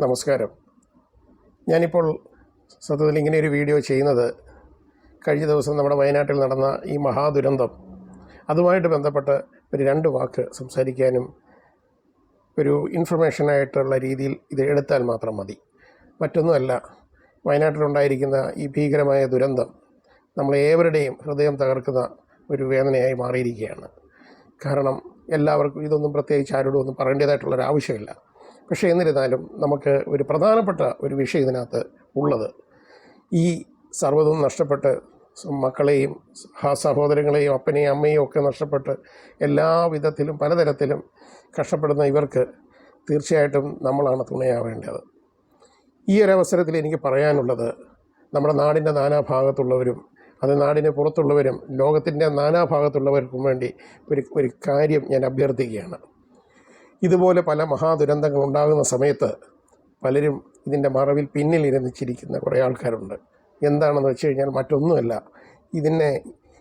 നമസ്കാരം. ഞാനിപ്പോൾ സത്യത്തിൽ ഇങ്ങനെ ഒരു വീഡിയോ ചെയ്യുന്നത് കഴിഞ്ഞ ദിവസം നമ്മുടെ വയനാട്ടിൽ നടന്ന ഈ മഹാദുരന്തം അതുമായിട്ട് ബന്ധപ്പെട്ട് ഒരു 2 വാക്ക് സംസാരിക്കാനും ഒരു ഇൻഫർമേഷനായിട്ടുള്ള രീതിയിൽ ഇത് എടുത്താൽ മാത്രം മതി. മറ്റൊന്നുമല്ല, വയനാട്ടിലുണ്ടായിരിക്കുന്ന ഈ ഭീകരമായ ദുരന്തം നമ്മളേവരുടെയും ഹൃദയം തകർക്കുന്ന ഒരു വേദനയായി മാറിയിരിക്കുകയാണ്. കാരണം എല്ലാവർക്കും ഇതൊന്നും പ്രത്യേകിച്ച് ആരോടും ഒന്നും പറയേണ്ടതായിട്ടുള്ളൊരാവശ്യമില്ല. പക്ഷേ എന്നിരുന്നാലും നമുക്ക് ഒരു പ്രധാനപ്പെട്ട ഒരു വിഷയം ഇതിനകത്ത് ഉള്ളത്, ഈ സർവ്വതും നഷ്ടപ്പെട്ട് മക്കളെയും സഹോദരങ്ങളെയും അപ്പനെയും അമ്മയും ഒക്കെ നഷ്ടപ്പെട്ട് എല്ലാ വിധത്തിലും പലതരത്തിലും കഷ്ടപ്പെടുന്ന ഇവർക്ക് തീർച്ചയായിട്ടും നമ്മളാണ് തുണയാവേണ്ടത്. ഈ ഒരവസരത്തിൽ എനിക്ക് പറയാനുള്ളത്, നമ്മുടെ നാടിൻ്റെ നാനാഭാഗത്തുള്ളവരും അത് നാടിന് പുറത്തുള്ളവരും ലോകത്തിൻ്റെ നാനാഭാഗത്തുള്ളവർക്കും വേണ്ടി ഒരു കാര്യം ഞാൻ അഭ്യർത്ഥിക്കുകയാണ്. ഇതുപോലെ പല മഹാദുരന്തങ്ങൾ ഉണ്ടാകുന്ന സമയത്ത് പലരും ഇതിൻ്റെ മറവിൽ പിന്നിലിരുന്ന് ചിരിക്കുന്ന കുറേ ആൾക്കാരുണ്ട്. എന്താണെന്ന് വെച്ച് കഴിഞ്ഞാൽ മറ്റൊന്നുമല്ല,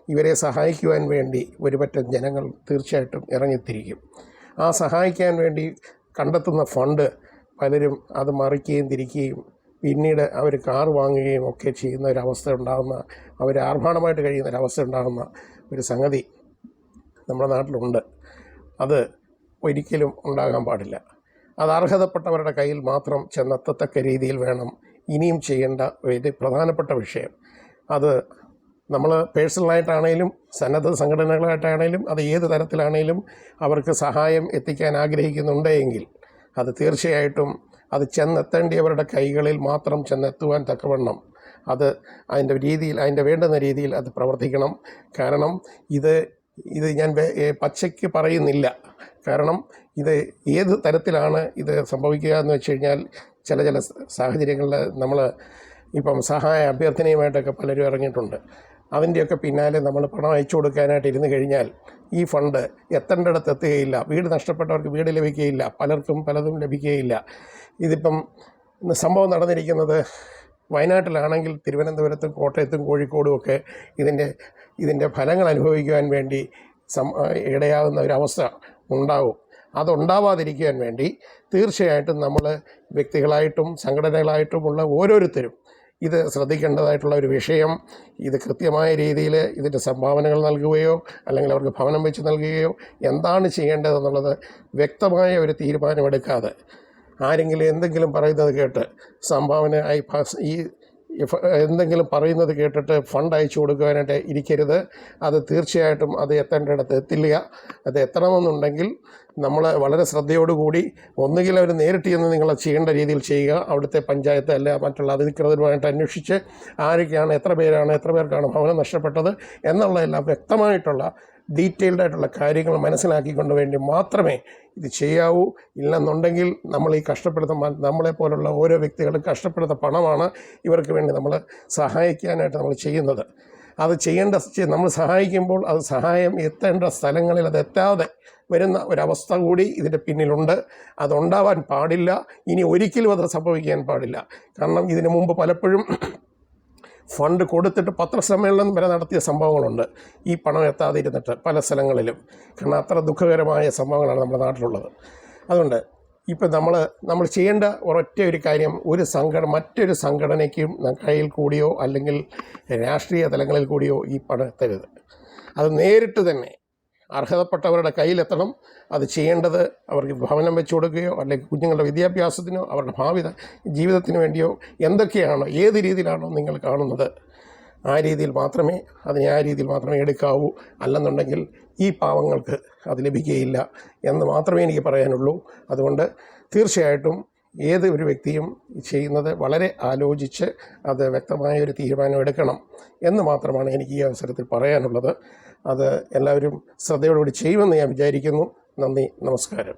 ഇവരെ സഹായിക്കുവാൻ വേണ്ടി ഒരുപറ്റം ജനങ്ങൾ തീർച്ചയായിട്ടും ഇറങ്ങിത്തിരിക്കും. ആ സഹായിക്കാൻ വേണ്ടി കണ്ടെത്തുന്ന ഫണ്ട് പലരും അത് മറിക്കുകയും തിരിക്കുകയും പിന്നീട് അവർ കാർ വാങ്ങുകയും ഒക്കെ ചെയ്യുന്ന ഒരവസ്ഥ ഉണ്ടാകുന്ന, അവർ ആർഭാടമായിട്ട് കഴിയുന്ന ഒരവസ്ഥ ഉണ്ടാകുന്ന ഒരു സംഗതി നമ്മുടെ നാട്ടിലുണ്ട്. അത് ഒരിക്കലും ഉണ്ടാകാൻ പാടില്ല. അത് അർഹതപ്പെട്ടവരുടെ കയ്യിൽ മാത്രം ചെന്നെത്തത്തക്ക രീതിയിൽ വേണം ഇനിയും ചെയ്യേണ്ട ഒരു പ്രധാനപ്പെട്ട വിഷയം. അത് നമ്മൾ പേഴ്സണലായിട്ടാണേലും സന്നദ്ധ സംഘടനകളായിട്ടാണേലും അത് ഏത് തരത്തിലാണേലും അവർക്ക് സഹായം എത്തിക്കാൻ ആഗ്രഹിക്കുന്നുണ്ടെങ്കിൽ അത് തീർച്ചയായിട്ടും അത് ചെന്നെത്തേണ്ടിയവരുടെ കൈകളിൽ മാത്രം ചെന്നെത്തുവാൻ തക്കവണ്ണം അതിൻ്റെ വേണ്ടുന്ന രീതിയിൽ അത് പ്രവർത്തിക്കണം. കാരണം ഇത് ഞാൻ പച്ചയ്ക്ക് പറയുന്നില്ല. കാരണം ഇത് ഏത് തരത്തിലാണ് ഇത് സംഭവിക്കുക എന്ന് വെച്ച് കഴിഞ്ഞാൽ ചില സാഹചര്യങ്ങളിൽ നമ്മൾ ഇപ്പം സഹായ അഭ്യർത്ഥനയുമായിട്ടൊക്കെ പലരും ഇറങ്ങിയിട്ടുണ്ട്. അതിൻ്റെയൊക്കെ പിന്നാലെ നമ്മൾ പണം അയച്ചു കൊടുക്കാനായിട്ട് ഇരുന്ന് കഴിഞ്ഞാൽ ഈ ഫണ്ട് എത്തേണ്ടിടത്ത് എത്തുകയില്ല. വീട് നഷ്ടപ്പെട്ടവർക്ക് വീട് ലഭിക്കുകയില്ല, പലർക്കും പലതും ലഭിക്കുകയില്ല. ഇതിപ്പം സംഭവം നടന്നിരിക്കുന്നത് വയനാട്ടിലാണെങ്കിൽ തിരുവനന്തപുരത്തും കോട്ടയത്തും കോഴിക്കോടും ഒക്കെ ഇതിൻ്റെ ഫലങ്ങൾ അനുഭവിക്കുവാൻ വേണ്ടി ഇടയാകുന്ന ഒരവസ്ഥ ഉണ്ടാവും. അതുണ്ടാവാതിരിക്കുവാൻ വേണ്ടി തീർച്ചയായിട്ടും നമ്മൾ വ്യക്തികളായിട്ടും സംഘടനകളായിട്ടുമുള്ള ഓരോരുത്തരും ഇത് ശ്രദ്ധിക്കേണ്ടതായിട്ടുള്ള ഒരു വിഷയം. ഇത് കൃത്യമായ രീതിയിൽ ഇതിൻ്റെ സംഭാവനകൾ നൽകുകയോ അല്ലെങ്കിൽ അവർക്ക് ഭവനം വെച്ച് നൽകുകയോ എന്താണ് ചെയ്യേണ്ടതെന്നുള്ളത് വ്യക്തമായ ഒരു തീരുമാനമെടുക്കാതെ ആരെങ്കിലും എന്തെങ്കിലും പറയുന്നത് കേട്ട് എന്തെങ്കിലും പറയുന്നത് കേട്ടിട്ട് ഫണ്ട് അയച്ചു കൊടുക്കുവാനായിട്ട് ഇരിക്കരുത്. അത് തീർച്ചയായിട്ടും അത് എത്തേണ്ടിടത്ത് എത്തില്ല. അത് എത്തണമെന്നുണ്ടെങ്കിൽ നമ്മൾ വളരെ ശ്രദ്ധയോടുകൂടി ഒന്നുകിൽ അവർ നേരിട്ട് ചെന്ന് നിങ്ങൾ ചെയ്യേണ്ട രീതിയിൽ ചെയ്യുക. അവിടുത്തെ പഞ്ചായത്ത് അല്ല മറ്റുള്ള അധികൃതരുമായിട്ട് അന്വേഷിച്ച് ആരൊക്കെയാണ്, എത്ര പേർക്കാണ് ഭവനം നഷ്ടപ്പെട്ടത് എന്നുള്ള എല്ലാം വ്യക്തമായിട്ടുള്ള ഡീറ്റെയിൽഡ് ആയിട്ടുള്ള കാര്യങ്ങൾ മനസ്സിലാക്കിക്കൊണ്ട് വേണ്ടി മാത്രമേ ഇത് ചെയ്യാവൂ. ഇല്ലെന്നുണ്ടെങ്കിൽ നമ്മൾ ഈ കഷ്ടപ്പെടുന്ന നമ്മളെപ്പോലുള്ള ഓരോ വ്യക്തികളും കഷ്ടപ്പെടുന്ന പണമാണ് ഇവർക്ക് വേണ്ടി നമ്മൾ സഹായിക്കാനായിട്ട് നമ്മൾ ചെയ്യുന്നത്. അത് നമ്മൾ സഹായിക്കുമ്പോൾ അത് സഹായം എത്തേണ്ട സ്ഥലങ്ങളിൽ അത് എത്താതെ വരുന്ന ഒരവസ്ഥ കൂടി ഇതിൻ്റെ പിന്നിലുണ്ട്. അതുണ്ടാവാൻ പാടില്ല. ഇനി ഒരിക്കലും അത് സംഭവിക്കാൻ പാടില്ല. കാരണം ഇതിനു മുമ്പ് പലപ്പോഴും ഫണ്ട് കൊടുത്തിട്ട് പത്രസമ്മേളനം വരെ നടത്തിയ സംഭവങ്ങളുണ്ട്, ഈ പണം എത്താതെ ഇരുന്നിട്ട് പല സ്ഥലങ്ങളിലും. കാരണം അത്ര ദുഃഖകരമായ സംഭവങ്ങളാണ് നമ്മുടെ നാട്ടിലുള്ളത്. അതുകൊണ്ട് ഇപ്പം നമ്മൾ ചെയ്യേണ്ട ഒരൊറ്റ ഒരു കാര്യം, മറ്റൊരു സംഘടനയ്ക്കും കയ്യിൽ കൂടിയോ അല്ലെങ്കിൽ രാഷ്ട്രീയ തലങ്ങളിൽ കൂടിയോ ഈ പണം എത്തരുത്. അത് നേരിട്ട് തന്നെ അർഹതപ്പെട്ടവരുടെ കയ്യിലെത്തണം. അത് ചെയ്യേണ്ടത് അവർക്ക് ഭവനം വെച്ച് കൊടുക്കുകയോ അല്ലെങ്കിൽ കുഞ്ഞുങ്ങളുടെ വിദ്യാഭ്യാസത്തിനോ അവരുടെ ഭാവി ജീവിതത്തിന് വേണ്ടിയോ എന്തൊക്കെയാണോ ഏത് രീതിയിലാണോ നിങ്ങൾ കാണുന്നത് ആ രീതിയിൽ മാത്രമേ എടുക്കാവൂ. അല്ലെന്നുണ്ടെങ്കിൽ ഈ പാവങ്ങൾക്ക് അത് ലഭിക്കുകയില്ല എന്ന് മാത്രമേ എനിക്ക് പറയാനുള്ളൂ. അതുകൊണ്ട് തീർച്ചയായിട്ടും ഏത് ഒരു വ്യക്തിയും ചെയ്യുന്നത് വളരെ ആലോചിച്ച് അത് വ്യക്തമായ ഒരു തീരുമാനം എടുക്കണം എന്ന് മാത്രമാണ് എനിക്ക് ഈ അവസരത്തിൽ പറയാനുള്ളത്. അത് എല്ലാവരും ശ്രദ്ധയോടുകൂടി ചെയ്യുമെന്ന് ഞാൻ വിചാരിക്കുന്നു. നന്ദി, നമസ്കാരം.